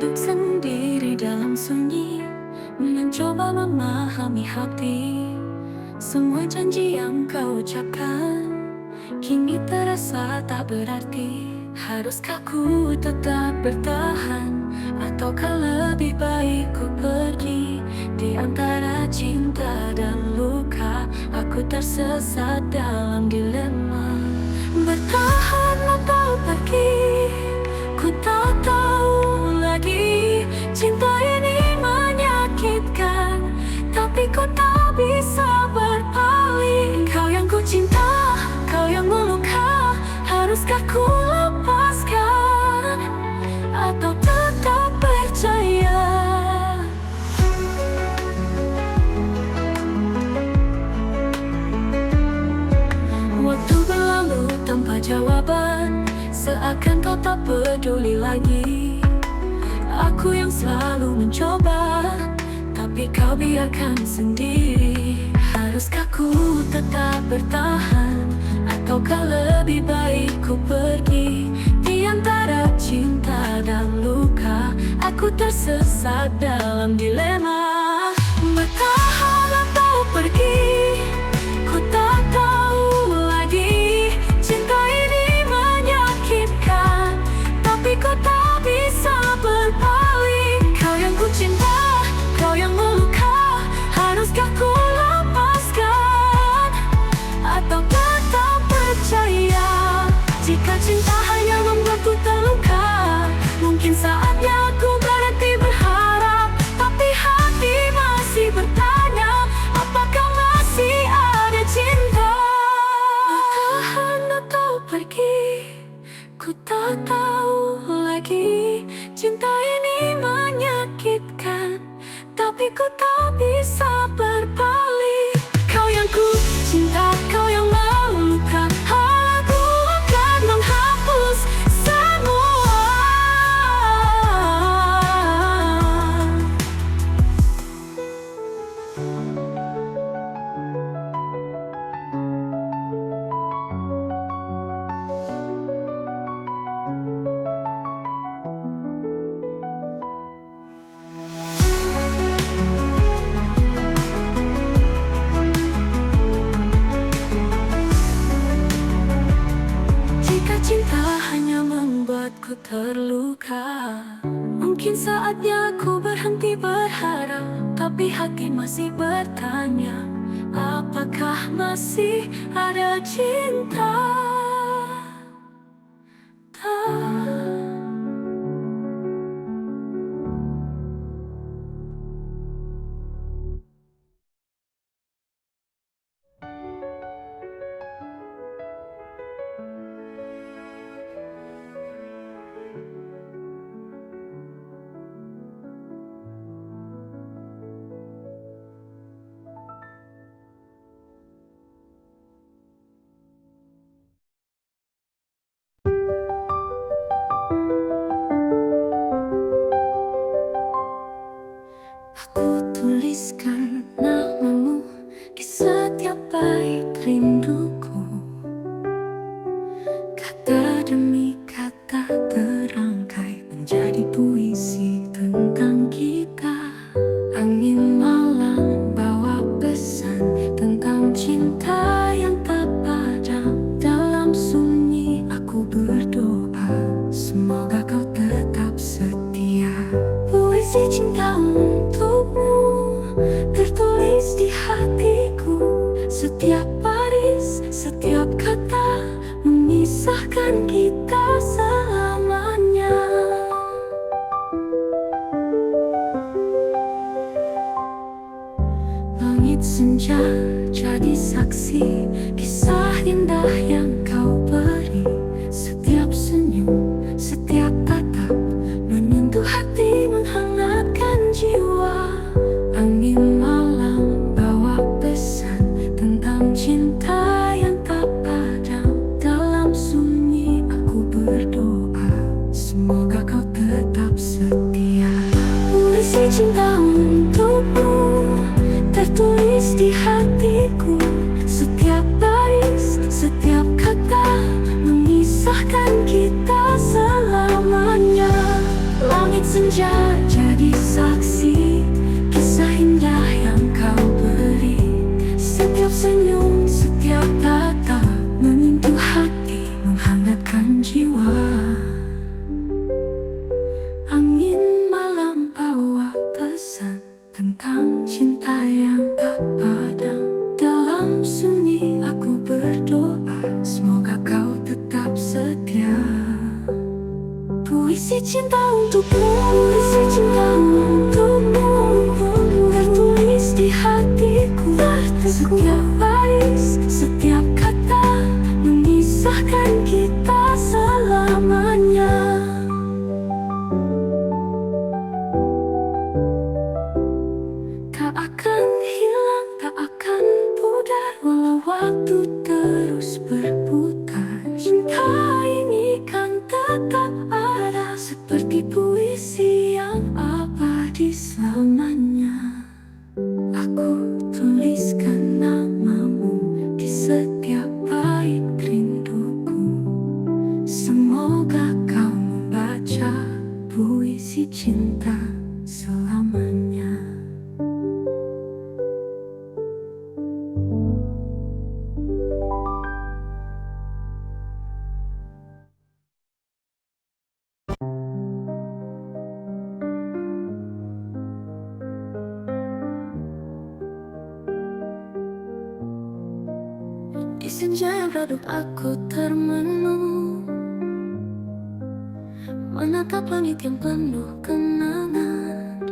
duduk sendiri dalam sunyi, mencoba memahami hati. Semua janji yang kau ucapkan kini terasa tak berarti. Haruskah ku tetap bertahan, ataukah lebih baik ku pergi? Di antara cinta dan luka, aku tersesat dalam dilema. Bertahan atau pergi, ku tak tahu lagi. Cinta ini menyakitkan, tapi ku tak bisa berpaling. Kau yang ku cinta, kau yang meluka. Haruskah ku lepaskan, atau tetap percaya? Waktu berlalu tanpa jawaban, seakan kau tak peduli lagi. Aku yang selalu mencoba, tapi kau biarkan sendiri. Haruskah ku tetap bertahan, ataukah lebih baik ku pergi? Di antara cinta dan luka, aku tersesat dalam dilema. Bertahan atau pergi, ku tak tahu lagi. Cinta ini menyakitkan, tapi ku tak bisa berpaling. Kau yang ku cinta, kau yang meluka. Haruskah ku lepaskan, atau tetap percaya? Jika cinta hanya membuatku terluka, mungkin saatnya aku berhenti berharap. Tapi hati masih bertanya, apakah masih ada cinta? Bertahan atau pergi, ku tak tahu lagi. Cinta ini menyakitkan, tapi ku tak bisa berpaling. Kau yang ku cinta, kau yang meluka. Aku akan menghapus semua. Jika cinta hanya membuatku terluka, mungkin saatnya aku berhenti berharap. Tapi hati masih bertanya, apakah masih ada cinta? Aku tuliskan namamu di setiap bait rinduku. Kata demi kata terangkai menjadi puisi tentang kita. Angin malam bawa pesan tentang cinta yang tak padam. Dalam sunyi aku berdoa, semoga kau tetap setia. Puisi cinta untukmu tertulis di hatiku. Setiap baris, setiap kata memisahkan kita selamanya. Langit senja jadi saksi kisah indah yang kau beri. Setiap senyum, setiap tatap menyentuh hati, menghangatkan jiwa. Angin malam bawa pesan tentang cinta yang tak padam. Dalam sunyi aku berdoa, semoga kau tetap setia. Puisi cinta untukmu tertulis di hatiku. Setiap baris, setiap cinta untukmu, isi cinta untukmu, tertulis di hatiku. Setiap baris, setiap kata memisahkan kita selamanya. Tak akan hilang, tak akan pudar, walau waktu terus berputar. Cinta ini kan tetap ada, seperti puisi yang abadi selamanya. Aku tuliskan namamu di setiap bait rinduku. Semoga kau membaca puisi cinta selamanya. Di senja yang redup aku termenung, menatap langit yang penuh kenangan.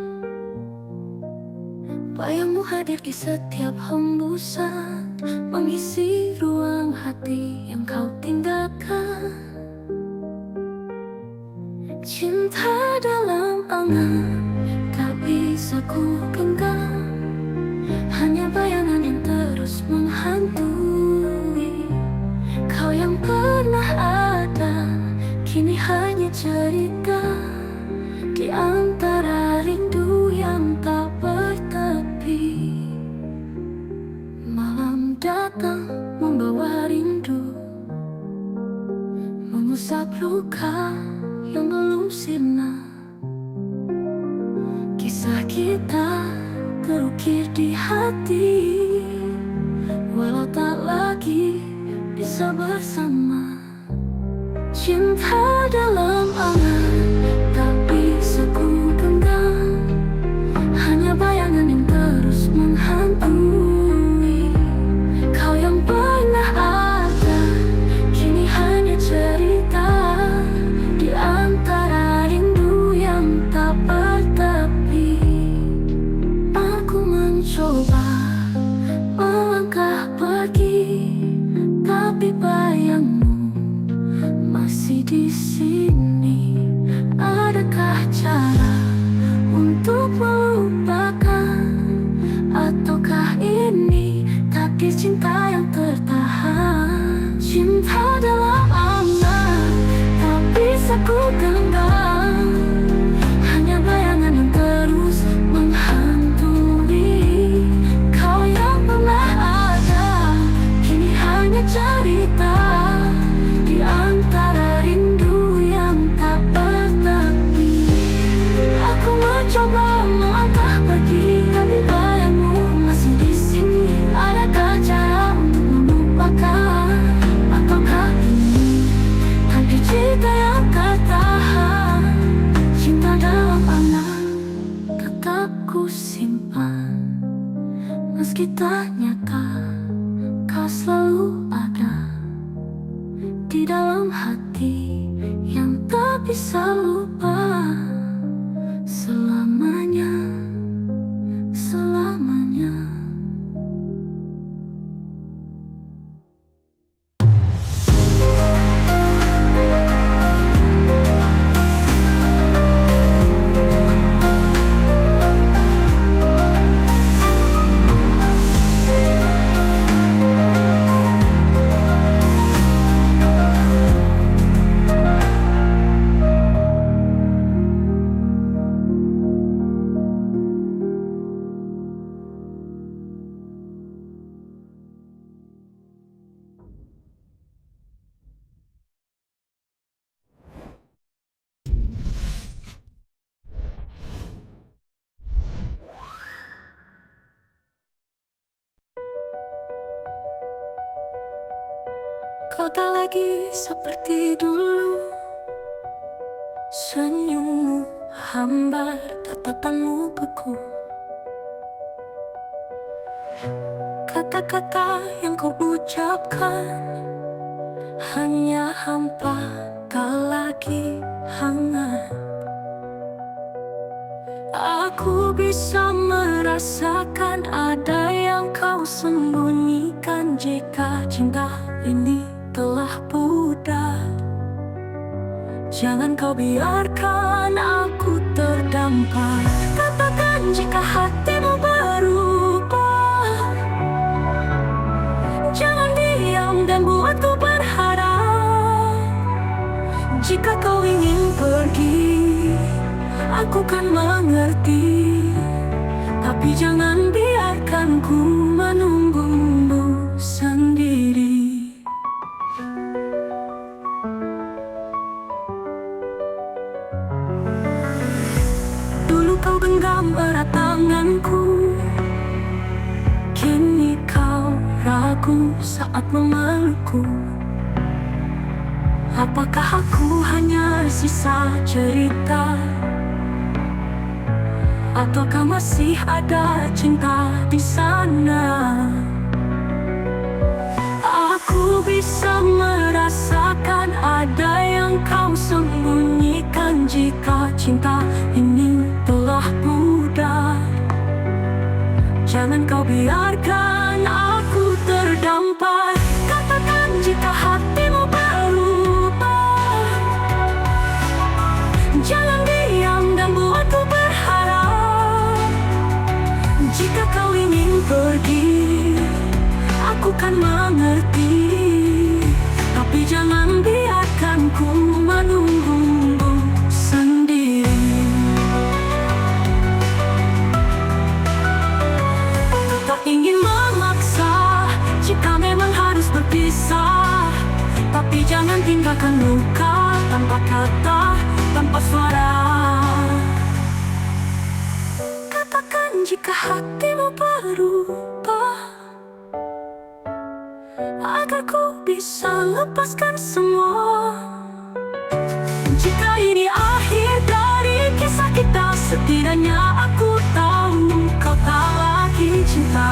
Bayangmu hadir di setiap hembusan, mengisi ruang hati yang kau tinggalkan. Cinta dalam angan tak bisa ku genggam, hanya bayangan yang terus menghantui. Kau yang pernah ada, kini hanya cerita di antara rindu yang tak bertepi. Malam datang membawa rindu, mengusap luka yang belum sirna. Kisah kita terukir di hati, walau tak lagi bisa bersama. Cinta dalam angan tak bisa ku genggam, hanya bayangan yang terus menghantui. Kau yang pernah ada, kini hanya cerita di antara rindu yang tak bertepi. Aku mencoba melangkah pergi, tapi bayangmu masih di sini. Adakah cara untuk melupakan, ataukah ini takdir cinta yang tertahan? Cinta dalam angan tak bisa ku genggam, hanya bayangan yang terus menghantui. Kau yang pernah ada, kini hanya cerita di antara rindu yang tak bertepi. Aku mencoba melangkah pergi, tapi bayangmu masih di sini. Adakah cara untuk melupakan, ataukah ini takdir cinta yang tertahan? Cinta dalam angan tetap ku simpan, meski tak nyata kau selalu ada di dalam hati yang tak bisa lupa selamanya, selamanya. Kau tak lagi seperti dulu, senyummu hambar, tatapanmu beku. Kata-kata yang kau ucapkan hanya hampa, tak lagi lagi hangat. Aku bisa merasakan ada yang kau sembunyikan. Jika cinta ini telah pudar, jangan kau biarkan aku terdampar. Katakan jika hatimu berubah, jangan diam dan buatku berharap. Jika kau ingin pergi, aku kan mengerti, tapi jangan biarkan ku menunggumu sendiri. Dulu kau genggam erat tanganku, kini kau ragu saat memelukku. Apakah aku hanya sisa cerita, ataukah masih ada cinta di sana? Aku bisa merasakan ada yang kau sembunyikan. Jika cinta ini telah pudar, jangan kau biarkan aku terdampar. Katakan jika hatimu berubah, jangan diam dan buatku berharap. Jika kau ingin pergi, aku kan mengerti, tapi jangan biarkan ku menunggumu sendiri. Tak ingin memaksa jika memang harus berpisah, tapi jangan tinggalkan luka tanpa kata, tanpa suara. Katakan jika hatimu berubah, agar ku bisa lepaskan semua. Jika ini akhir dari kisah kita, setidaknya aku tahu kau tak lagi cinta.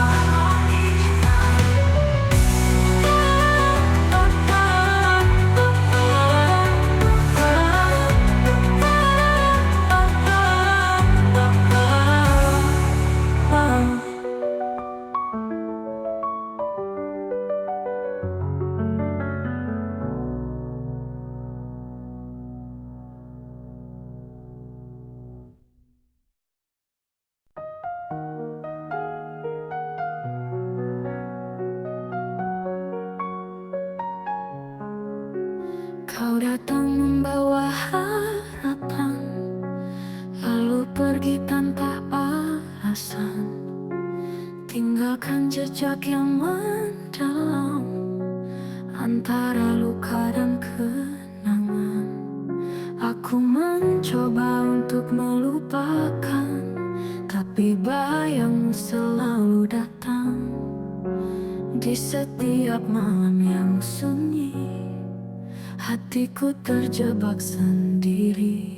Kau datang membawa harapan, lalu pergi tanpa alasan, tinggalkan jejak yang mendalam antara luka dan kenangan. Aku mencoba untuk melupakan, tapi bayangmu selalu datang di setiap malam yang sunyi. Hatiku terjebak sendiri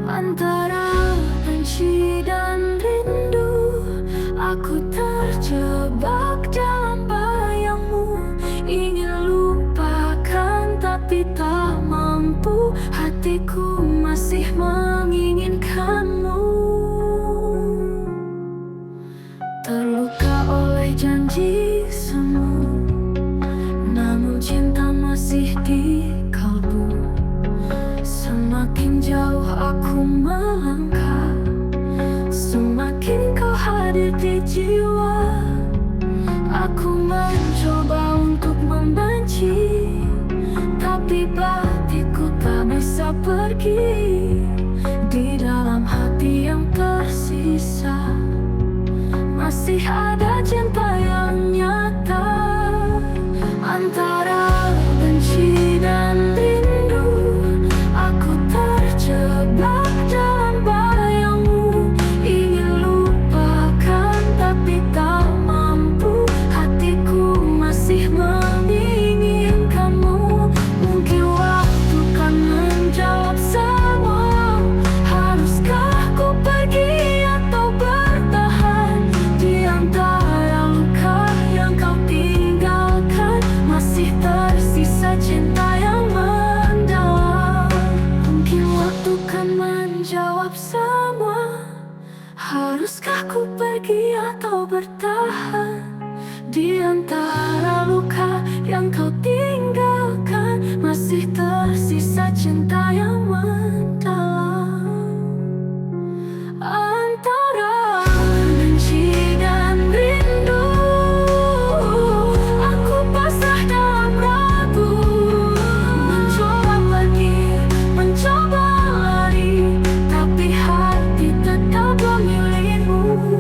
antara benci dan rindu. Aku terjebak dalam bayangmu, ingin lupakan tapi tak mampu. Hatiku masih menginginkanmu, terluka oleh janji semu, namun cinta masih di kalbu. Semakin jauh aku melangkah, semakin kau hadir di jiwa. Aku mencoba untuk membenci, tapi batinku tak bisa pergi. Di dalam hati yang tersisa, masih ada cinta yang nyata. Antara benci dan rindu, aku terjebak dalam bayangmu, ingin lupakan tapi tak mampu. Hatiku masih menginginkanmu. Mungkin waktu kan menjawab semua. Haruskah ku pergi atau bertahan di antara pergi atau bertahan di antara luka yang kau tinggalkan. Masih tersisa cinta yang mendalam antara benci dan rindu. Aku pasrah dalam ragu, mencoba pergi, mencoba lari, tapi hati tetap memilihmu.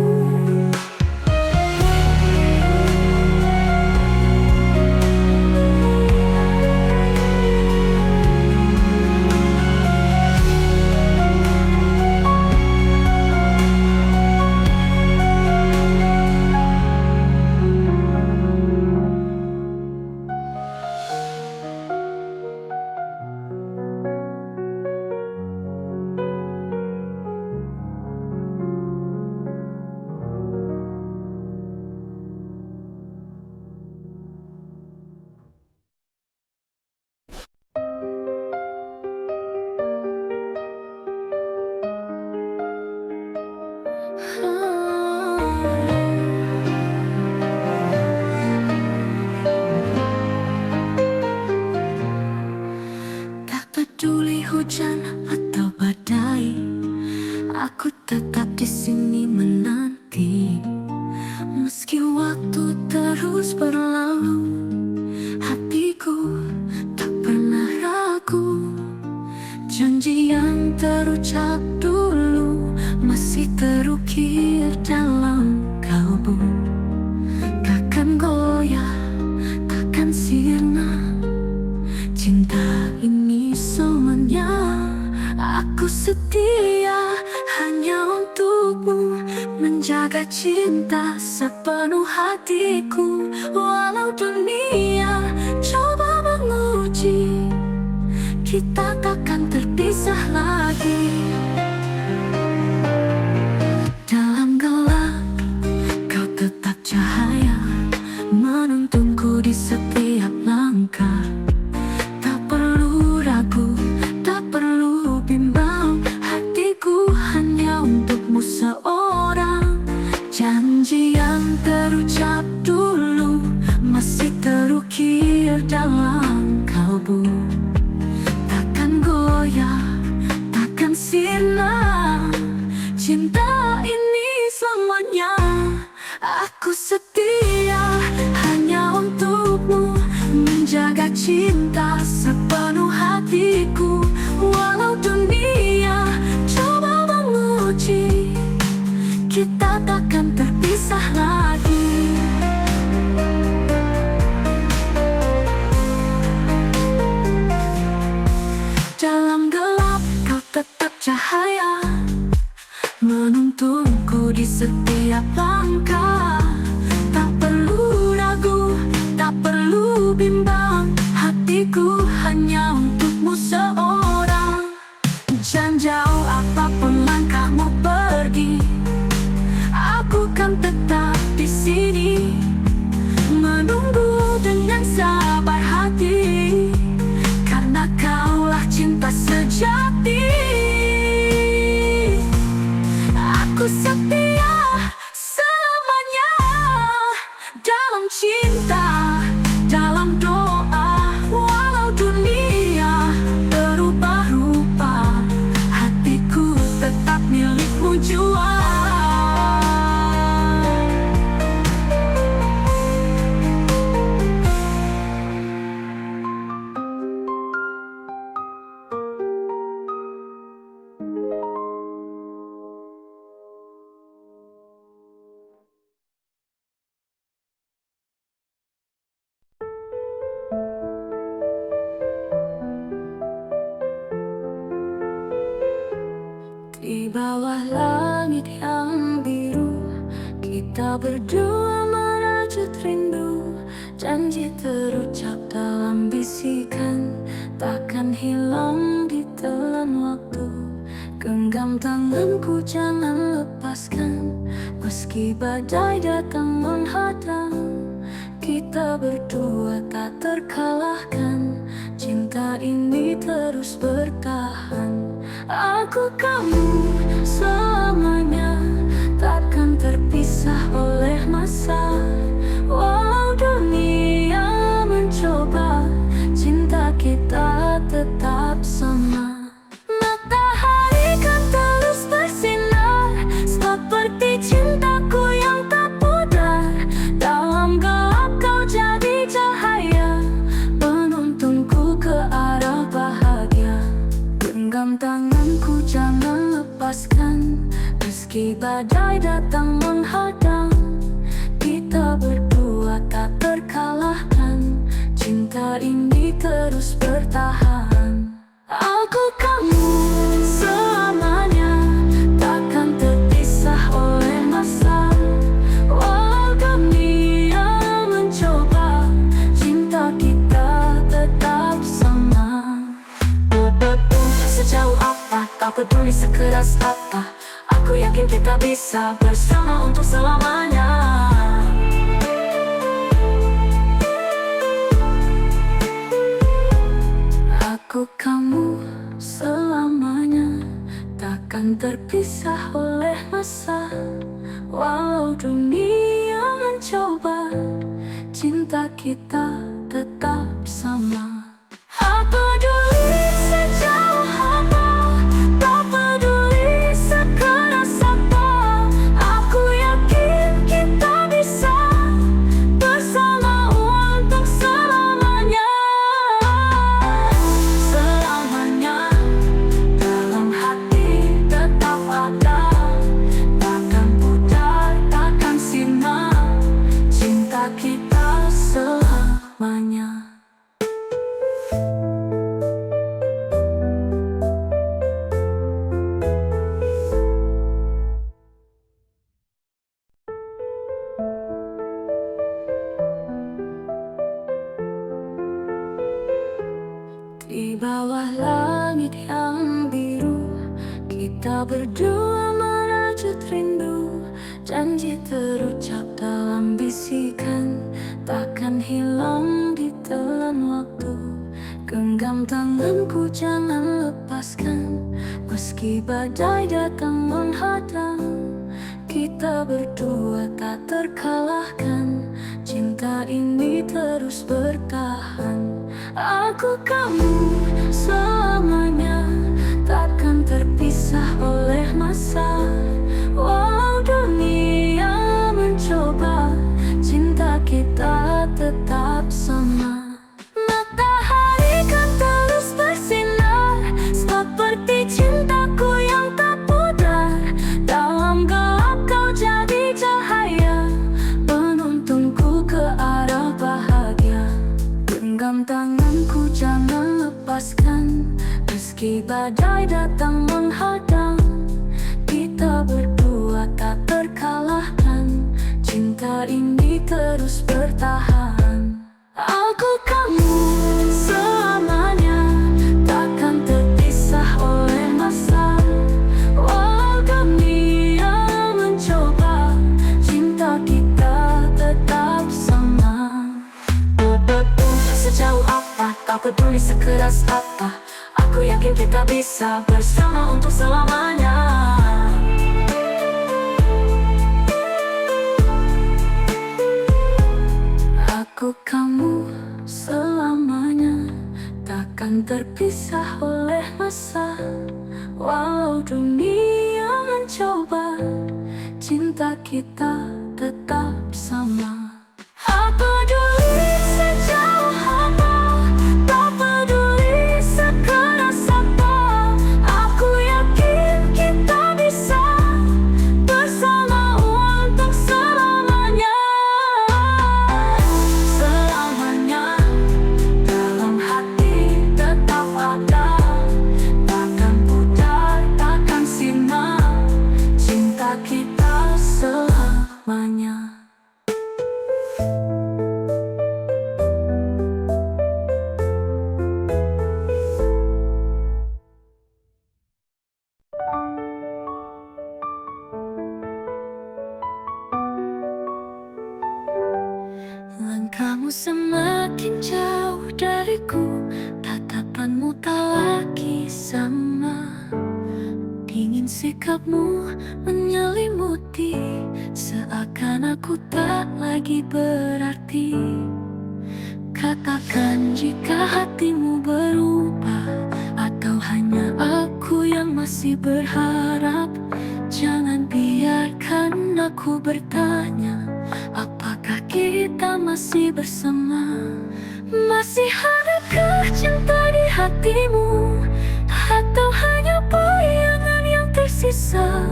Tak peduli hujan atau badai, aku tetap di sini menanti. Meski waktu terus berlalu, hatiku tak pernah ragu. Janji yang terucap dulu masih terukir dalam kalbu. Takkan goyah, takkan sirna, cinta ini semuanya. Aku setia hanya untukmu, menjaga cinta sepenuh hatiku. Walau dunia coba menguji, kita takkan terpisah lagi. Dalam gelap, kau tetap cahaya, menuntunku di setiap langkah. Tak perlu ragu, tak perlu bimbang, hatiku hanya untukmu seorang. Janji yang terucap dulu masih terukir dalam kalbu. Takkan goyah, takkan sirna, cinta ini selamanya. Aku setia hanya untukmu, menjaga cinta sepenuh hatiku. Walau dunia coba menguji, kita takkan terpisah lagi. Dalam gelap kau tetap cahaya, menuntunku di setiap langkah. Tak perlu ragu, tak perlu bimbang, hatiku hanya untukmu seorang. Jangan jauh apapun langkahmu pergi, aku kan tetap di sini, menunggu dengan sabar hati. Karena kaulah cinta sejati. Aku setia selamanya dalam cinta, dalam doa. Walau dunia berubah rupa, hatiku tetap milikmu jua. Di bawah langit yang biru, kita berdua merajut rindu. Janji terucap dalam bisikan, takkan hilang ditelan waktu. Genggam tanganku jangan lepaskan, meski badai datang menghadang. Kita berdua tak terkalahkan, cinta ini terus bertahan. Aku kamu selamanya, takkan terpisah. terpisah oleh masa. Walau dunia mencoba, cinta kita tetap sama. Matahari kan terus bersinar, seperti cintaku yang tak pudar. Dalam gelap kau jadi cahaya, penuntunku ke arah bahagia. Genggam tanganku jangan lepaskan, meski badai datang menghadang. Kita berdua tak terkalahkan, cinta ini terus bertahan. Aku kamu selamanya, takkan terpisah oleh masa. Walau dunia mencoba, cinta kita tetap sama. Sejauh apa, tak peduli sekeras apa, aku yakin kita bisa bersama untuk selamanya. Aku kamu selamanya, takkan terpisah oleh masa. Walau dunia mencoba, cinta kita tetap sama. Apa peduli sejauh apa, tak peduli sekeras apa, aku yakin kita bisa bersama untuk selamanya. Selamanya dalam hati tetap ada, takkan pudar, takkan sirna, cinta kita selamanya. Di bawah langit yang biru, kita berdua merajut rindu. Janji terucap dalam bisikan, takkan hilang ditelan waktu. Genggam tanganku jangan lepaskan, meski badai datang menghadang. Kita berdua tak terkalahkan, cinta ini terus bertahan. Aku kamu selamanya, takkan terpisah oleh masa. Walau dunia mencoba, cinta kita tetap sama. Matahari kan terus bersinar, seperti cintaku yang tak pudar. Dalam gelap kau jadi cahaya, penuntunku ke arah bahagia. Genggam tanganku jangan lepaskan, meski badai datang menghadang. Kita berdua tak terkalahkan, cinta ini terus bertahan. Aku kamu selamanya, takkan terpisah oleh masa. Walau dunia mencoba, cinta kita tetap sama. Sejauh apa, tak peduli sekeras apa, aku yakin kita bisa bersama untuk selamanya. Aku kamu selamanya, takkan terpisah oleh masa. Walau dunia mencoba, cinta kita tetap sama. Apa peduli sejauh apa, tak peduli sekeras apa, aku yakin kita bisa bersama untuk selamanya. Selamanya dalam hati tetap ada, takkan pudar, takkan sirna, cinta kita selamanya. Langkahmu semakin jauh dariku, tatapanmu tak lagi sama. Dingin sikapmu menyelimuti, seakan aku tak lagi berarti. Katakan jika hatimu berubah, atau hanya aku yang masih berharap. Jangan biarkan aku bertanya, apakah kita masih bersama? Masih adakah cinta di hatimu, atau hanya bayangan yang tersisa?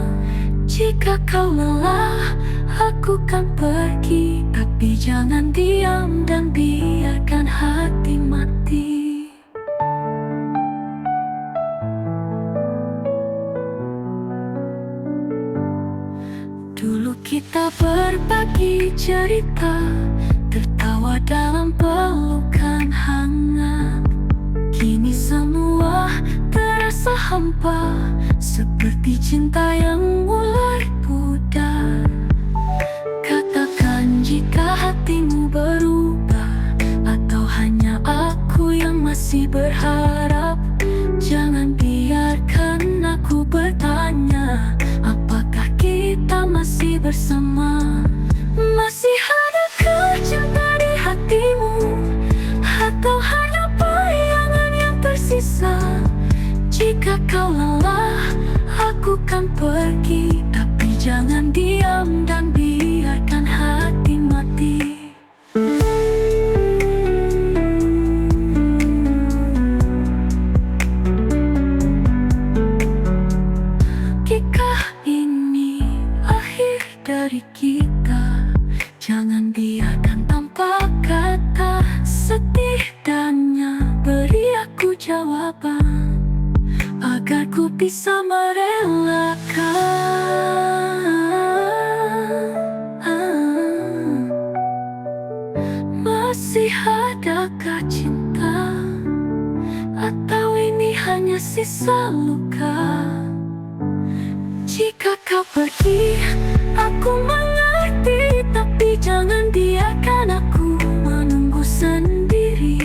Jika kau lelah, aku kan pergi, tapi jangan diam dan biarkan hati mati. Dulu kita berbagi cerita, tertawa dalam pelukan hangat. Kini semua terasa hampa, seperti cinta yang mulai pudar. Katakan jika hatimu berubah, atau hanya aku yang masih berharap. Jangan biarkan aku bertanya, apakah kita masih bersama? Masih adakah cinta di hatimu, atau hanya bayangan yang tersisa? Jika kau lelah, aku kan pergi, tapi jangan diam dan biarkan hati mati. Jika ini akhir dari kita, jangan biarkan tanpa kata. Setidaknya beri aku jawaban, agar ku bisa merelakan. Masih adakah cinta, atau ini hanya sisa luka? Jika kau pergi, aku mengerti, tapi jangan biarkan aku menunggu sendiri.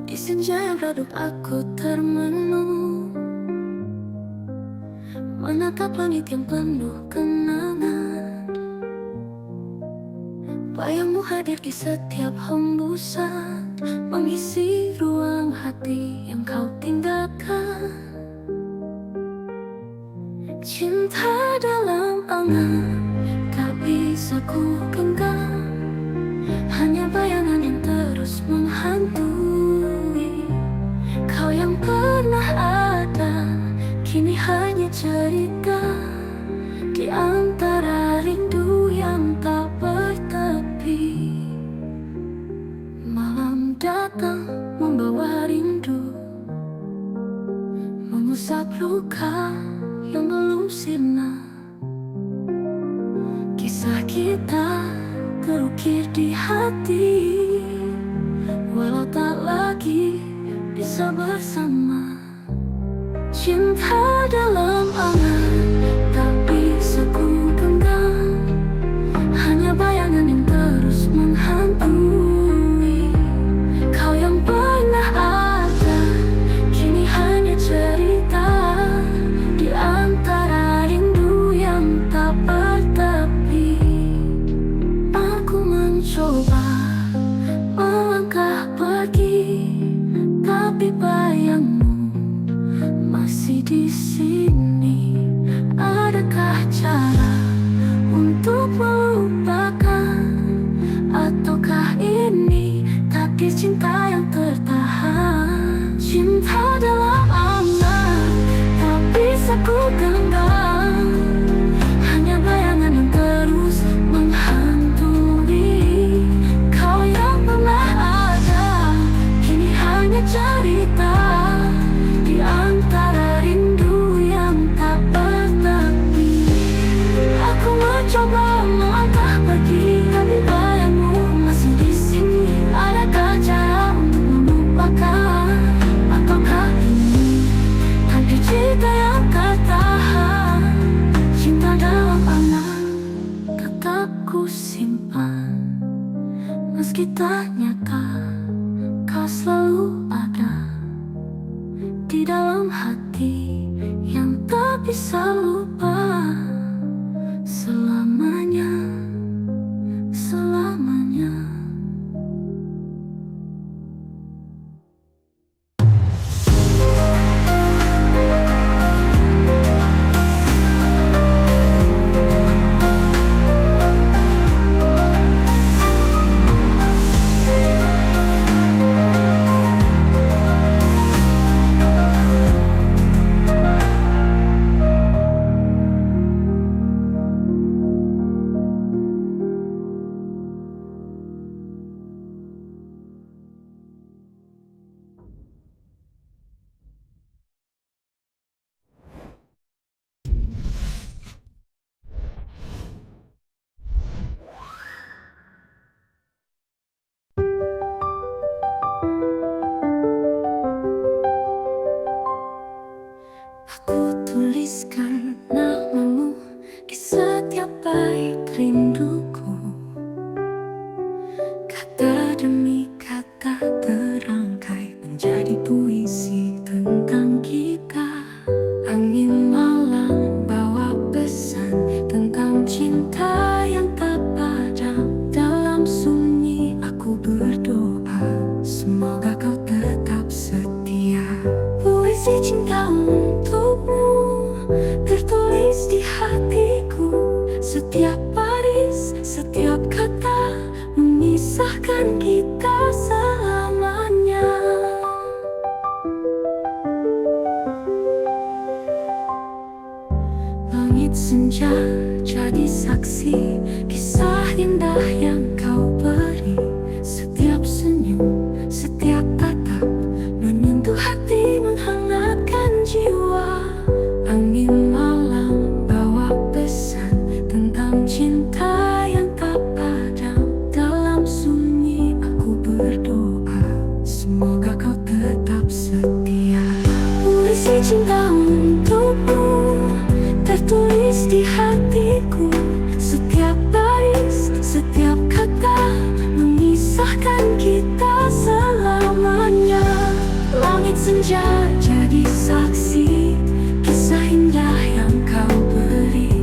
Di senja yang redup aku termenung, menatap langit yang penuh kenangan. Bayangmu hadir di setiap hembusan, mengisi ruang hati yang kau tinggalkan. Cinta dalam angan tak bisa ku genggam, hanya bayangan yang terus menghantui. Kau yang pernah ada, kini hanya cerita di antara rindu yang tak bertepi. Malam datang membawa rindu, mengusap luka yang belum sirna. Kisah kita terukir di hati, walau tak lagi bisa bersama. Cinta dalam angan tak bisa ku genggam, hanya bayangan yang terus menghantui. Kau yang pernah ada, kini hanya cerita di antara rindu yang tak bertepi. Aku mencoba melangkah pergi, tapi bayangmu masih di sini. Adakah cara untuk melupakan, ataukah ini takdir cinta yang tertahan? Cinta dalam angan tak bisa ku genggam, hanya bayangan yang terus menghantui. Kau yang pernah ada, kini hanya cerita di antara rindu yang tak bertepi. Aku mencoba dalam hati yang tak bisa lupa selamanya, selamanya. Aku tuliskan namamu di setiap bait rinduku. Kata demi kata terangkai menjadi puisi tentang kita. Angin malam bawa pesan tentang cinta yang tak padam. Dalam sunyi aku berdoa, semoga kau tetap setia. Puisi cinta untukmu tertulis di hatiku. Setiap baris, setiap kata memisahkan kita selamanya. Langit senja jadi saksi kisah indah yang kau beri. Setiap senyum, setiap tatap menyentuh hati, menghangatkan jiwa. Angin malam bawa pesan tentang cinta yang tak padam. Dalam sunyi aku berdoa, semoga kau tetap setia. Puisi cinta untukmu tertulis di hatiku. Setiap baris, setiap kata memisahkan kita selamanya. Langit senja jadi saksi kisah indah yang kau beri.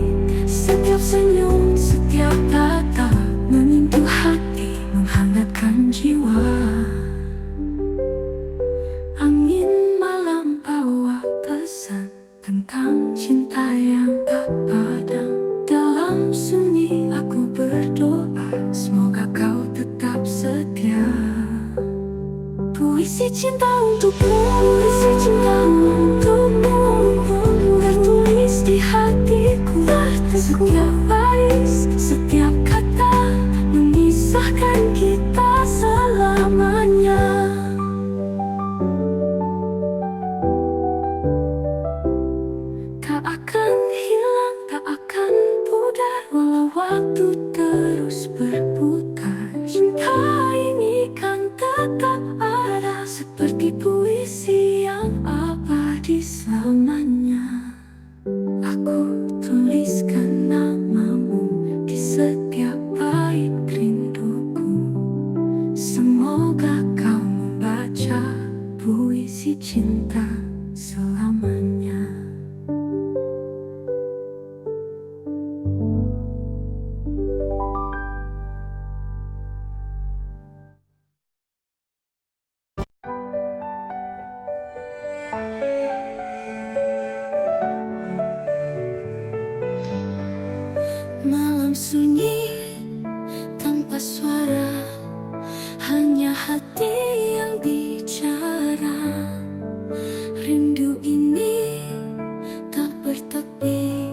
Setiap senyum, setiap tatap menyentuh hati, menghangatkan jiwa. Angin malam bawa pesan tentang cinta yang tak padam. Dalam sunyi aku berdoa, semoga kau tetap setia. Puisi cinta untukmu, puisi cinta untukmu tertulis di hatiku. Setiap baris, setiap kata memisahkan kita selamanya. Tak akan hilang, tak akan pudar walau waktu terus berputar. Cinta ini kan tetap ada seperti puisi yang abadi selamanya. Aku tuliskan namamu di setiap bait rinduku. Semoga kau membaca puisi cinta selamanya. Malam sunyi tanpa suara, hanya hati yang bicara. Rindu ini tak bertepi,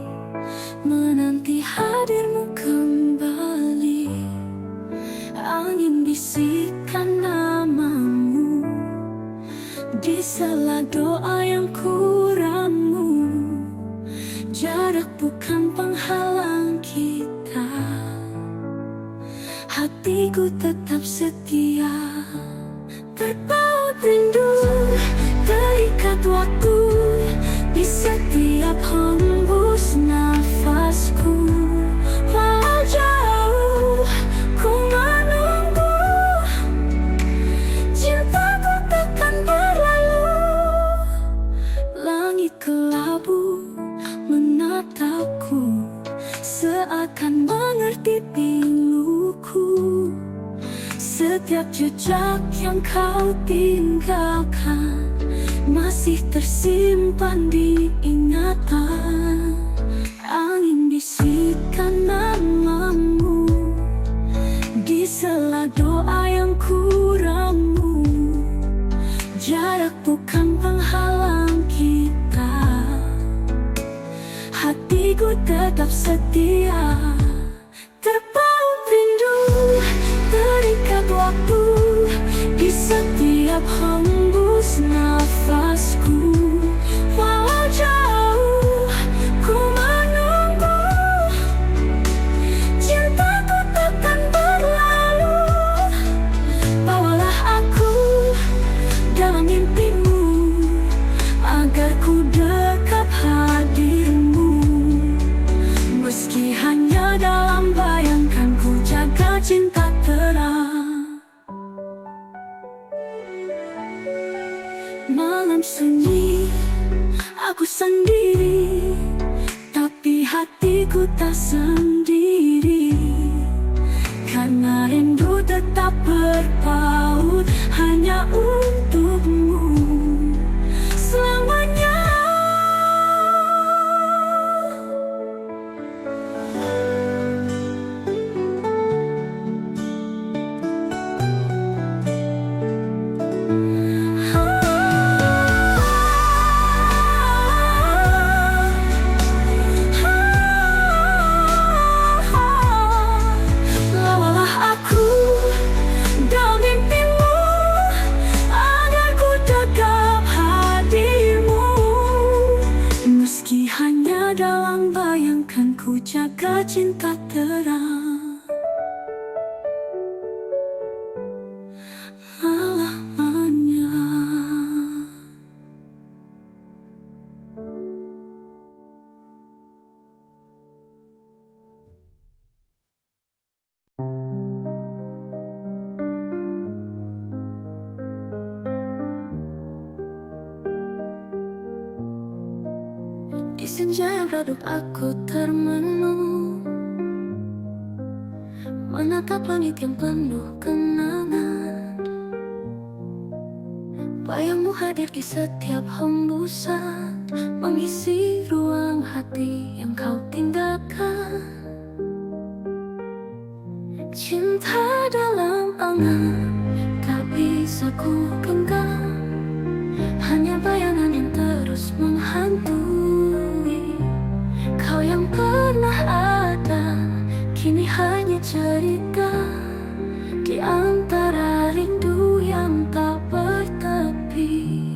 menanti hadirmu kembali. Angin bisikan namamu di sela doa yang kuramu. Jarak bukan penghalang kita, hatiku tetap setia. Terpaut rindu, terikat waktu di setiap hembus nafasku. Walau jauh ku menunggu, cintaku takkan berlalu. Jejak yang kau tinggalkan masih tersimpan di ingatan. Angin bisikan namamu di sela doa yang kuramu. Jarak bukan penghalang kita, hatiku tetap setia. Terpaut rindu, terikat waktu di setiap hembus nafasku. Walau jauh ku menunggu, cintaku takkan berlalu. Bawalah aku dalam mimpimu, agar ku dekat hadirmu. Meski hanya dalam bayangkan, ku jaga cinta terang. Malam sunyi, aku sendiri, tapi hatiku tak sendiri. Karena rindu tetap berpaut hanya untukmu selamanya. Dalam bayangkan, ku jaga cinta terang selamanya. Di senja yang redup aku termenung, menatap langit yang penuh kenangan. Bayangmu hadir di setiap hembusan, mengisi ruang hati yang kau tinggalkan. Cinta dalam angan tak bisa ku genggam, hanya bayangan yang terus menghantui. Kau yang pernah ada, kini hanya cerita di antara rindu yang tak bertepi.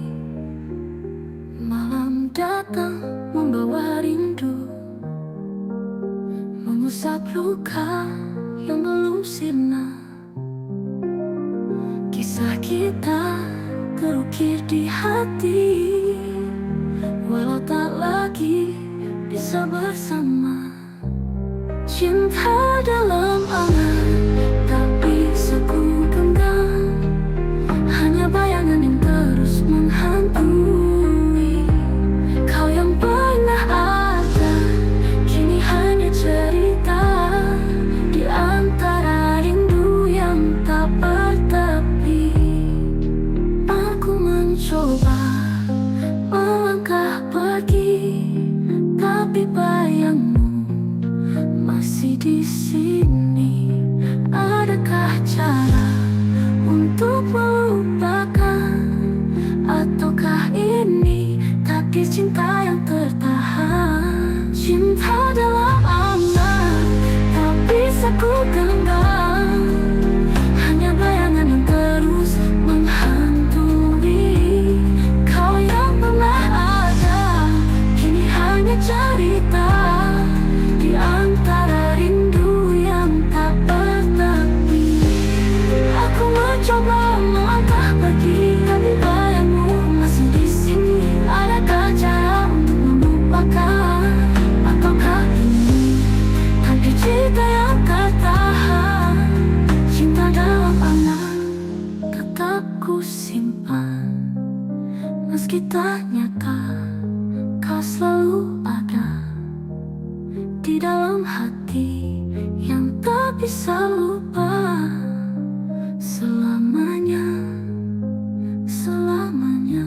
Malam datang membawa rindu, mengusap luka yang belum sirna. Kisah kita terukir di hati, walau tak lagi bisa bersama. Cinta dalam angan tak bisa ku genggam, hanya bayangan yang terus menghantui. Kau yang pernah ada, kini hanya cerita di antara rindu yang tak bertepi. Aku mencoba melangkah pergi, tapi bayangmu masih di sini. Adakah cara untuk melupakan, ataukah ini takdir cinta yang tertahan? Cinta dalam angan tak bisa ku genggam, hanya bayangan yang terus menghantui. Kau yang pernah ada, kini hanya cerita di antara rindu yang tak bertepi. Aku mencoba melangkah pergi, tapi bayangmu masih di sini. Adakah cara untuk melupakan, ataukah ini takdir cinta yang tertahan? Cinta dalam angan tetap ku simpan, meski tak nyata, kau selalu ada di dalam hati yang tak bisa lupa. selamanya, selamanya.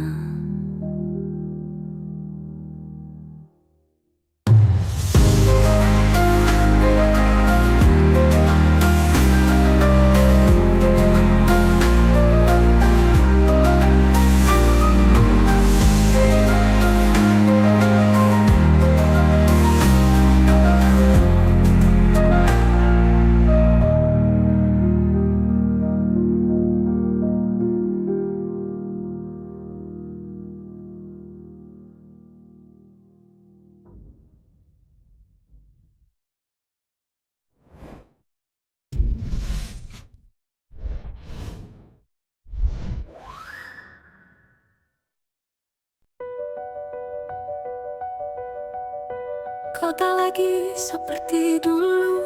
Kau tak lagi seperti dulu,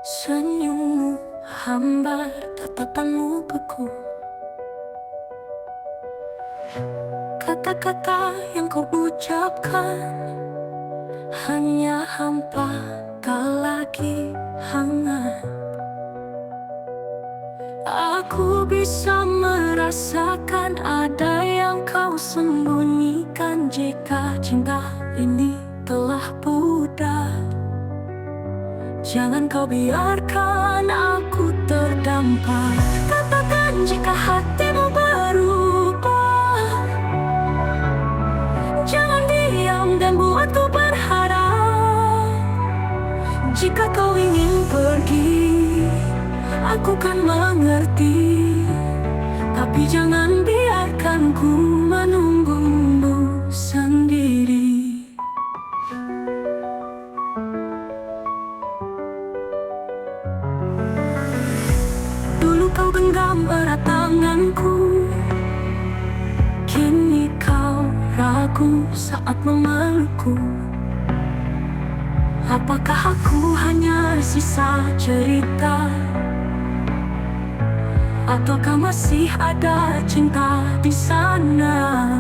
senyummu hambar, tatapanmu beku. Kata-kata yang kau ucapkan hanya hampa, tak lagi hangat. Aku bisa merasakan ada yang kau sembunyikan. Jika cinta ini telah pudar, jangan kau biarkan aku terdampar. Katakan jika hatimu berubah, jangan diam dan buatku berharap. Jika kau ingin pergi, aku kan mengerti, tapi jangan biarkan ku menunggumu sendiri. Dulu kau genggam erat tanganku, kini kau ragu saat memelukku. Apakah aku hanya sisa cerita, ataukah masih ada cinta di sana?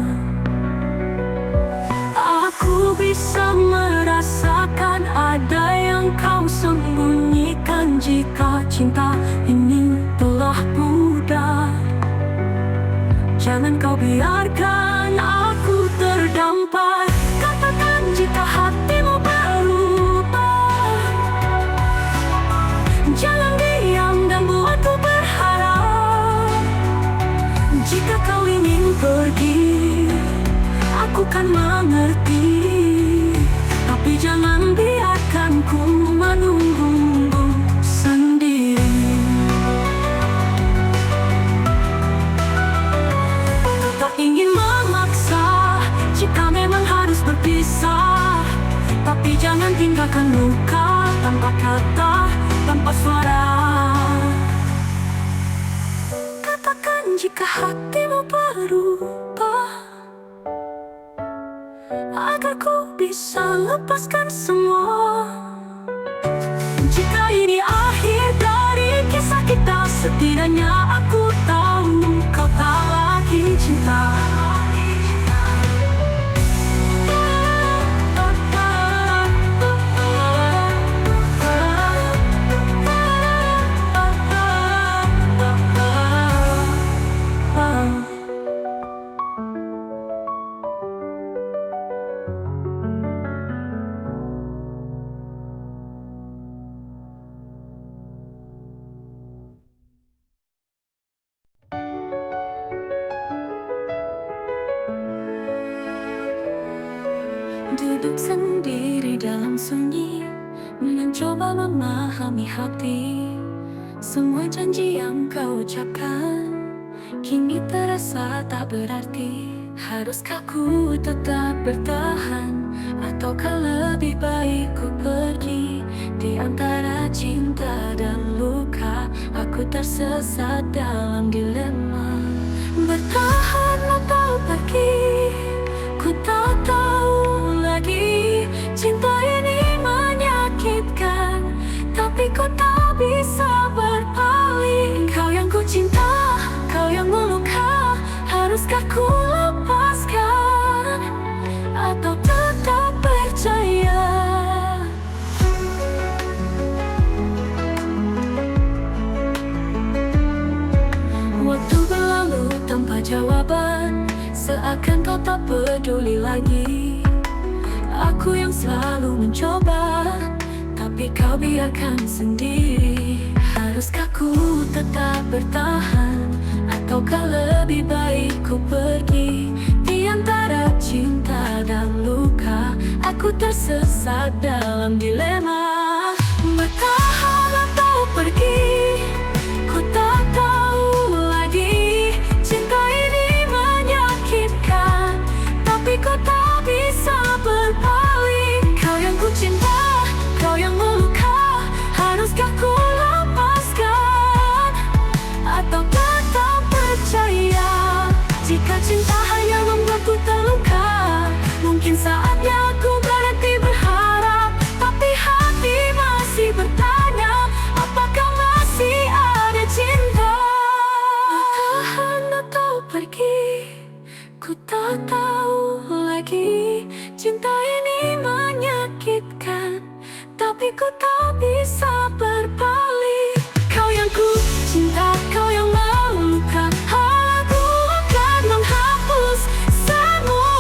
Aku bisa merasakan ada yang kau sembunyikan. Jika cinta ini telah pudar, jangan kau biarkan aku terdampar. Katakan jika hatimu berubah, jangan diam dan buatku berharap. Jika kau ingin pergi, aku kan mengerti, tapi jangan biarkan ku menunggumu sendiri. Ku tak ingin memaksa jika memang harus berpisah, tapi jangan tinggalkan luka tanpa kata, tanpa suara. Katakan jika hatimu berubah, agar ku bisa lepaskan semua. Jika ini akhir dari kisah kita, setidaknya aku tahu kau tak lagi cinta. Duduk sendiri dalam sunyi, mencoba memahami hati. Semua janji yang kau ucapkan kini terasa tak berarti. Haruskah ku tetap bertahan, ataukah lebih baik ku pergi? Di antara cinta dan luka, aku tersesat dalam dilema. Bertahan atau pergi, ku tak tahu lagi. Cinta ini menyakitkan, tapi ku tak bisa berpaling. Kau yang ku cinta, kau yang meluka. Haruskah ku lepaskan, atau tetap percaya? jawaban, seakan kau tak peduli lagi. Aku yang selalu mencoba, tapi kau biarkan sendiri. Haruskah ku tetap bertahan, ataukah lebih baik ku pergi? Di antara cinta dan luka, aku tersesat dalam dilema. Bertahan atau pergi, ku tak tahu lagi. Cinta ini menyakitkan, tapi kau tak bisa berpaling. Kau yang ku cinta, kau yang meluka. Haruskah ku lepaskan, atau tetap percaya? Jika cinta hanya membuatku terluka, mungkin saatnya aku berhenti berharap. Tapi hati masih bertanya, apakah masih ada cinta? Bertahan atau pergi, ku tak tahu lagi. Cinta ini menyakitkan, tapi ku tak bisa berpaling. Kau yang ku cinta, kau yang meluka. Aku akan menghapus semua.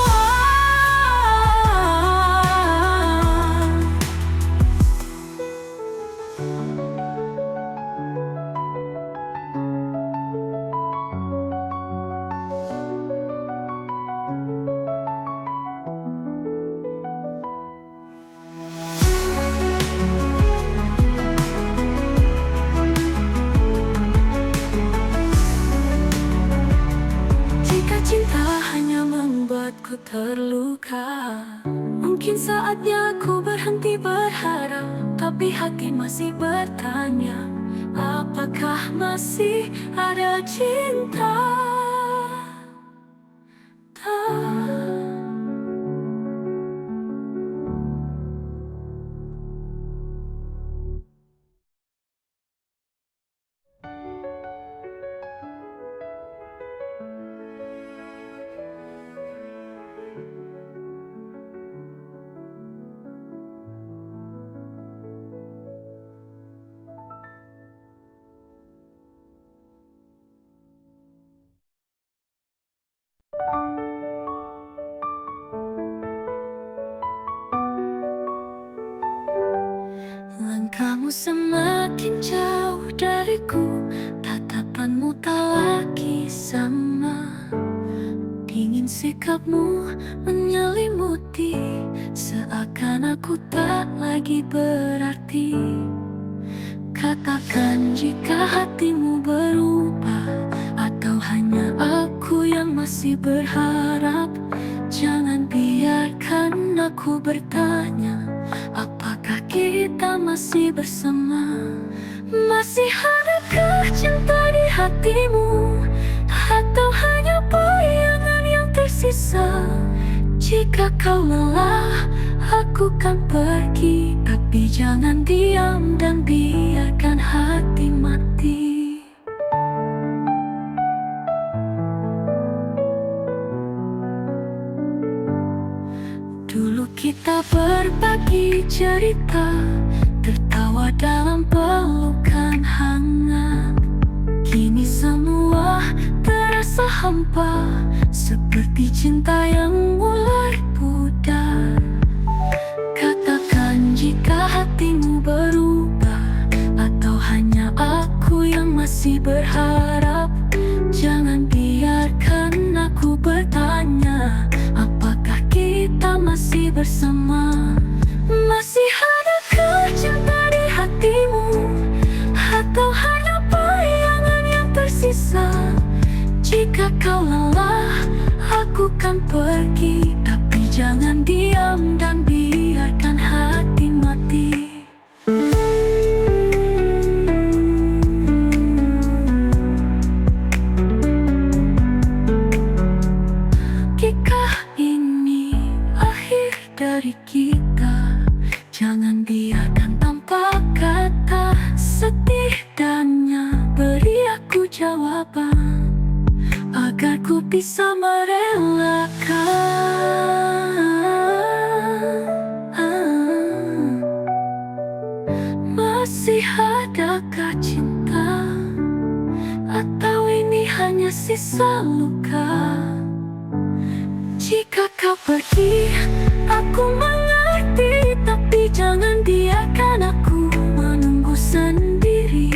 Jika cinta hanya membuatku terluka, mungkin saatnya aku berhenti berharap. Tapi hati masih bertanya, apakah masih ada cinta? Langkahmu semakin jauh dariku, tatapanmu tak lagi sama. Dingin sikapmu menyelimuti, seakan aku tak lagi berarti. Katakan jika hatimu berubah, atau hanya aku yang masih berharap. Jangan biarkan aku bertanya, apakah kita masih bersama? Masih adakah cinta di hatimu, atau hanya bayangan yang tersisa? Jika kau lelah, aku kan pergi. Tapi jangan diam dan biarkan hati mati. Dulu kita berbagi cerita, tertawa dalam pelukan hangat. Kini semua terasa hampa, seperti cinta yang mulai pudar. Katakan jika hatimu berubah, atau hanya aku yang masih berharap. Jangan biarkan aku bertanya, apakah kita masih bersama? Masih adakah cinta di hatimu, atau hanya bayangan yang tersisa? Jika kau lelah, aku kan pergi. Tapi jangan diam dan biarkan hati mati. Jika ini akhir dari kita, jangan biarkan tanpa kata. Setidaknya beri aku jawaban, agar ku bisa merelakan. Masih adakah cinta, atau ini hanya hanya sisa luka. Jika kau pergi, aku mengerti, tapi jangan biarkan aku menunggu sendiri.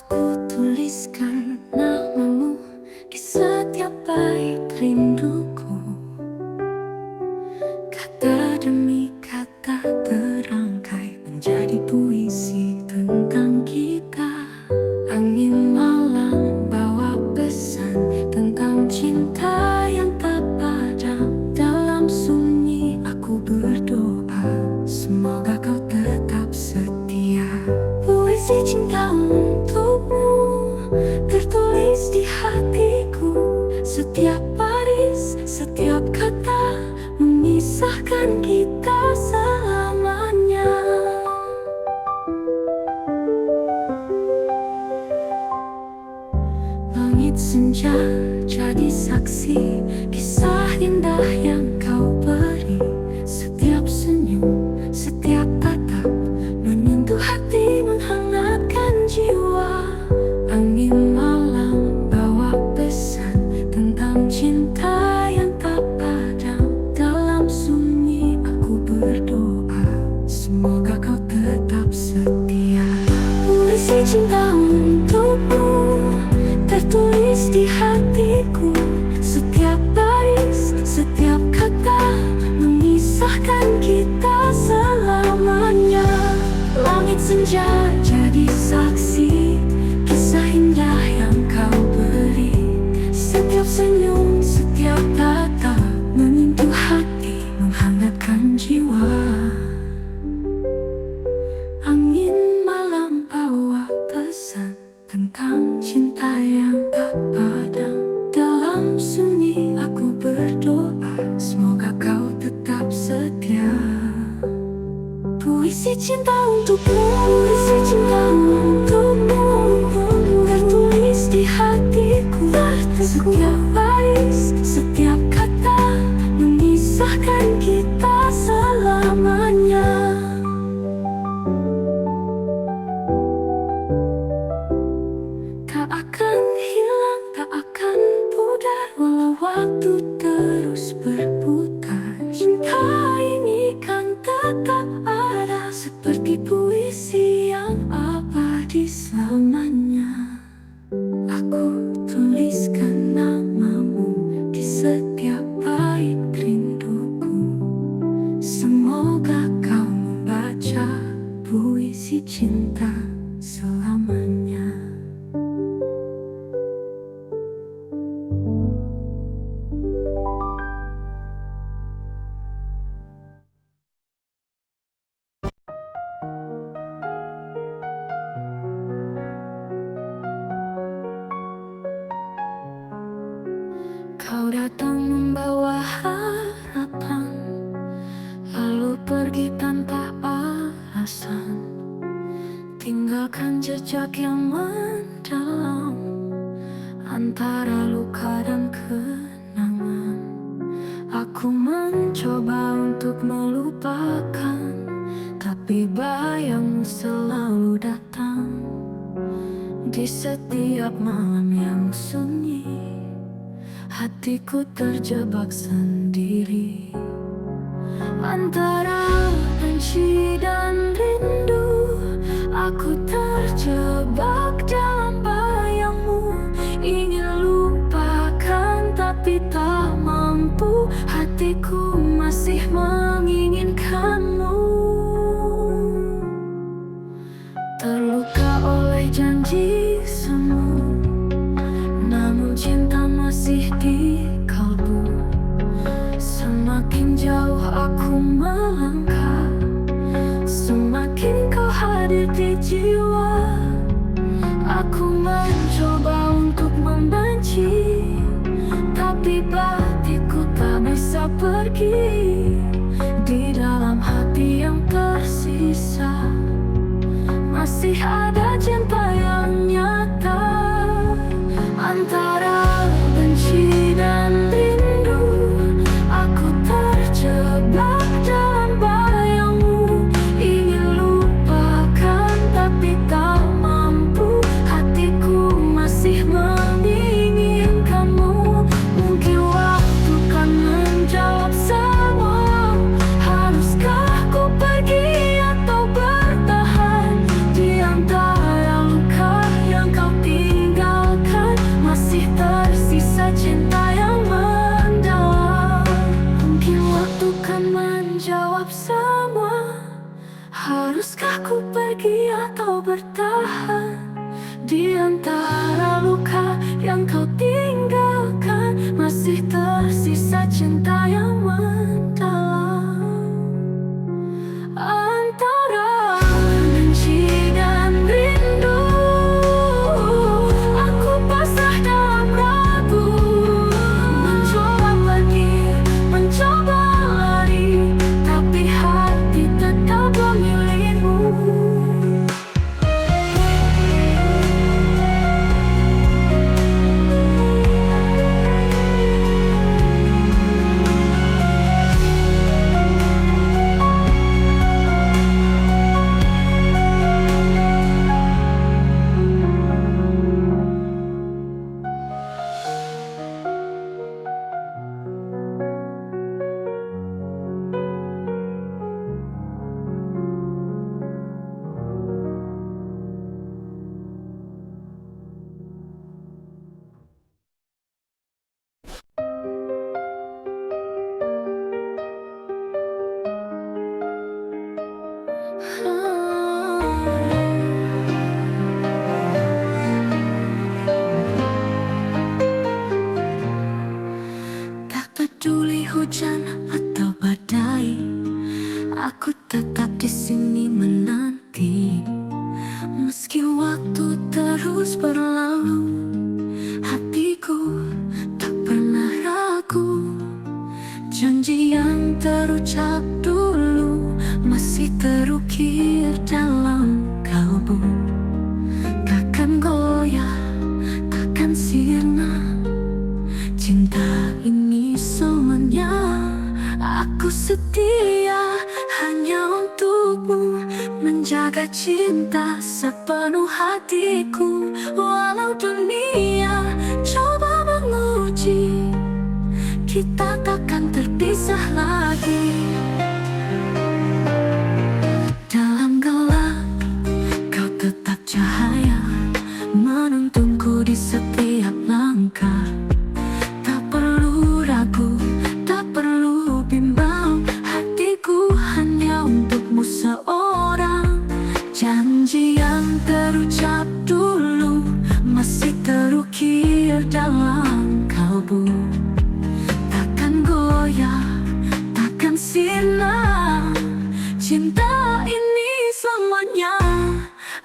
Aku tuliskan namamu di setiap bait rinduku. Kata demi kata terangkai menjadi puisi tentang kita. Angin malam bawa pesan tentang cinta yang tak padam. Dalam sunyi aku berdoa, semoga kau tetap setia. Puisi cinta untukmu tertulis di hatiku. Setiap baris, setiap kata memisahkan kita selamanya. Langit senja jadi saksi kisah indah yang kau beri. Setiap senyum, setiap tatap menyentuh hati, menghangatkan jiwa. Angin malam bawa pesan tentang cinta yang tak padam. Dalam sunyi aku berdoa, semoga kau tetap setia. Puisi cinta untukmu tertulis di hatiku. Setiap baris, setiap kata memisahkan kita selamanya. Langit senja jadi saksi kisah indah yang kau beri. Setiap senyum, setiap tatap menyentuh hati, menghangatkan jiwa. Angin malam bawa pesan tentang cinta yang tak padam. Dalam sunyi aku berdoa, semoga kau tetap setia. Puisi cinta untukmu, puisi cinta untukmu tertulis di hatiku. Setiap baris, setiap kata memisahkan kita selamanya. Tak akan hilang, tak akan pudar, walau waktu terus berputar. Cinta ini kan tetap ada, seperti puisi yang abadi selamanya. Aku tuliskan namamu di setiap bait rinduku. Semoga kau membaca puisi cinta selamanya. Kau datang membawa harapan, lalu pergi tanpa alasan. Tinggalkan jejak yang mendalam antara luka dan kenangan. Aku mencoba untuk melupakan, tapi bayangmu selalu datang. Di setiap malam yang sunyi, hatiku terjebak sendiri antara benci dan rindu. Aku terjebak dalam bayangmu, ingin lupakan tapi tak mampu. Hatiku masih menginginkanmu. Terluka oleh janji semu, namun cinta masih di kalbu. Semakin jauh aku melangkah, semakin kau hadir di jiwa. Aku mencoba untuk membenci, tapi batinku tak bisa pergi. Di dalam hati yang tersisa masih ada cinta yang nyata. Antara benci dan rindu, aku terjebak dalam bayangmu. Ingin lupakan tapi tak mampu. Hatiku masih menginginkanmu. Mungkin waktu kan menjawab semua. Haruskah ku pergi atau bertahan? Di antara luka yang kau tinggalkan, masih tersisa cinta yang mendalam. Mungkin waktu kan menjawab semua. Haruskah ku pergi atau bertahan? Di antara luka yang kau tinggalkan, masih tersisa cinta yang mendalam. Antara benci dan rindu, aku pasrah dalam ragu. Mencoba pergi, mencoba lari, tapi hati tetap memilihmu. Tak peduli hujan atau badai, aku tetap di sini menanti. Meski waktu terus berlalu, hatiku tak pernah ragu. Janji yang terucap dulu masih terukir dalam kalbu. Takkan goyah, takkan sirna. Cinta ini semuanya. Aku setia hanya untukmu, menjaga cinta sepenuh hatiku. Walau dunia coba menguji, kita takkan terpisah lagi. Dalam gelap, kau tetap cahaya, menuntunku di setiap langkah. Tak perlu ragu, tak perlu bimbang, hatiku hanya untukmu seorang. Janji yang terucap dulu masih terukir dalam kalbu. Takkan goyah, takkan sirna. Cinta ini selamanya.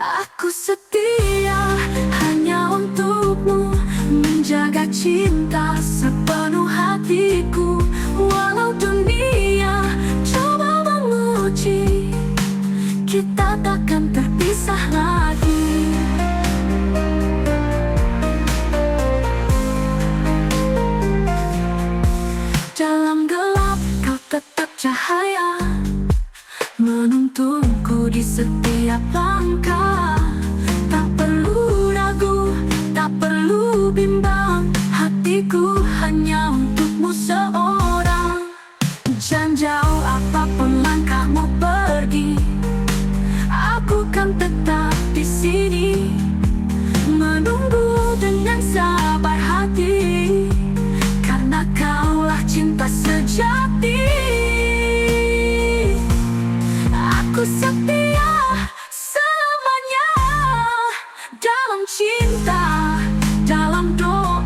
Aku setia hanya untukmu, menjaga cinta sepenuh hatiku. Walau dunia coba menguji, kita takkan terpisah lagi. Dalam gelap kau tetap cahaya, menuntunku di setiap langkah. Tak perlu ragu, tak perlu bimbang, hatiku hanya untukmu seorang. Jangan jauh apapun langkahmu pergi, aku kan tetap di sini, menunggu dengan sabar hati. Karena kaulah cinta sejati. Aku setia selamanya, dalam cinta, dalam doa.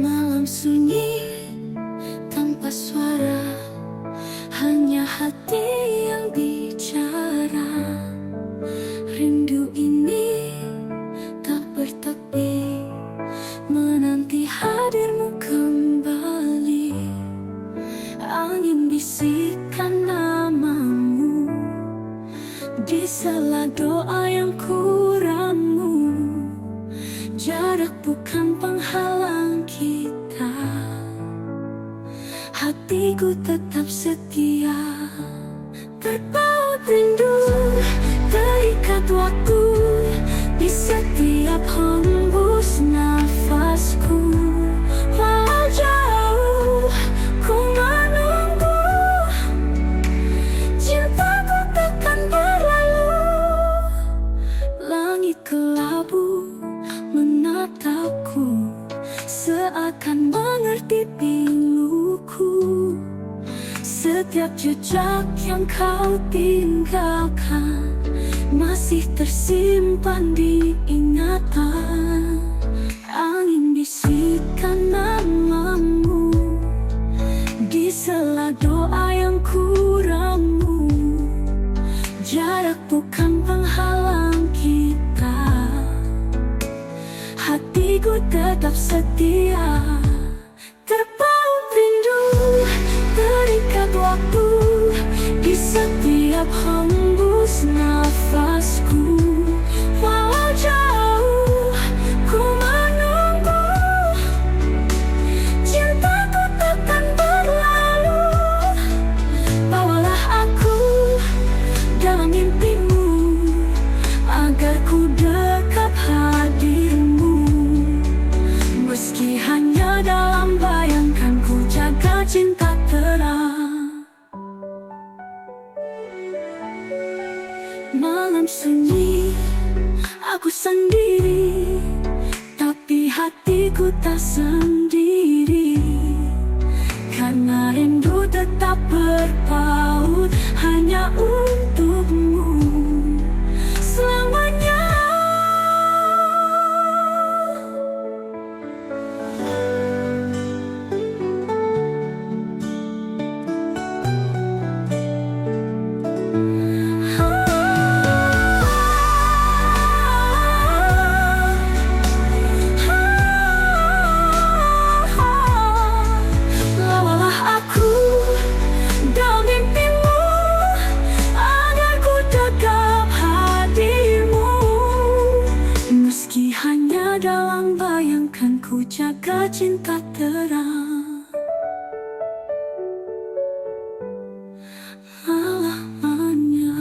Malam sunyi tanpa suara, hanya hati yang bicara. Rindu ini tak bertepi, menanti hadirmu kembali. Angin bisikan namamu di sela doa yang kuramu. Jarak bukan penghalang kita, hatiku tetap setia. Terpaut rindu, terikat waktu di setiap hembus nafasku. Walau jauh ku menunggu, cintaku takkan berlalu. Langit kelabu menatapku, seakan mengerti piluku. Setiap jejak yang kau tinggalkan masih tersimpan di ingatan. Angin bisikan namamu di sela doa yang kuramu. Jarak bukan penghalang kita, hatiku tetap setia. Terpaut rindu, terikat waktu di setiap hembus nafasku. Walau jauh ku menunggu, cintaku takkan berlalu. Bawalah aku dalam mimpimu, agar ku dekat hadirmu. Meski hanya dalam bayangkan, ku jaga cinta terang. Malam sunyi, aku sendiri, tapi hatiku tak sendiri. Karena rindu tetap berpaut hanya untukmu selamanya. Dalam bayangkan, ku jaga cinta terang selamanya.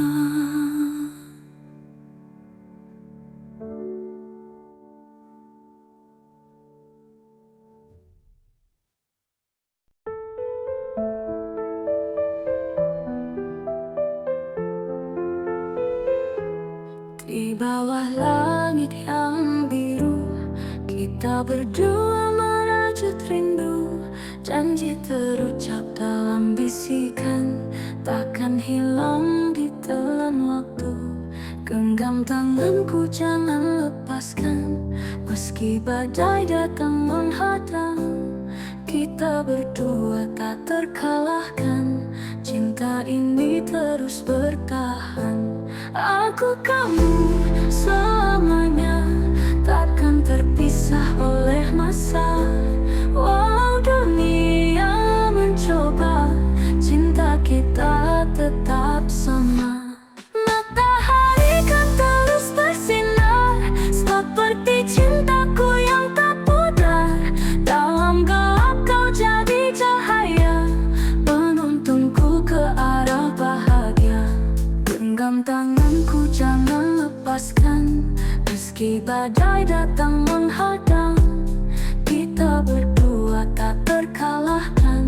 Di bawah langit yang biru, kita berdua merajut rindu. Janji terucap dalam bisikan, takkan hilang ditelan waktu. Genggam tanganku, jangan lepaskan, meski badai datang menghadang. Kita berdua tak terkalahkan, cinta ini terus bertahan. Aku kamu selamanya, takkan terpisah oleh masa. Walau dunia mencoba, cinta kita tetap sama. Matahari kan terus bersinar, seperti cintaku yang tak pudar. Dalam gelap kau jadi cahaya, penuntunku ke arah bahagia. Genggam tanganku, jangan lepaskan, meski badai datang menghadang. Kita berdua tak terkalahkan,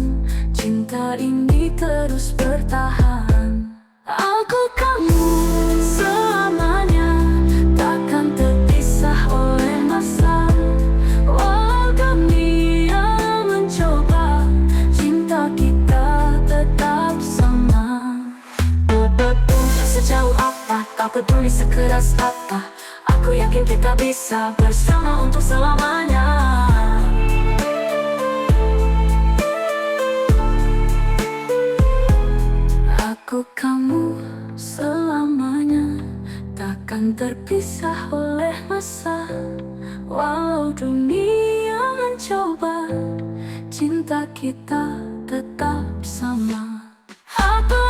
cinta ini terus bertahan. Aku kamu selamanya, takkan terpisah oleh masa. Walau dunia mencoba, cinta kita tetap sama. Sejauh apa, tak peduli sekeras apa, aku yakin kita bisa bersama untuk selamanya. cinta kita tetap sama. Apa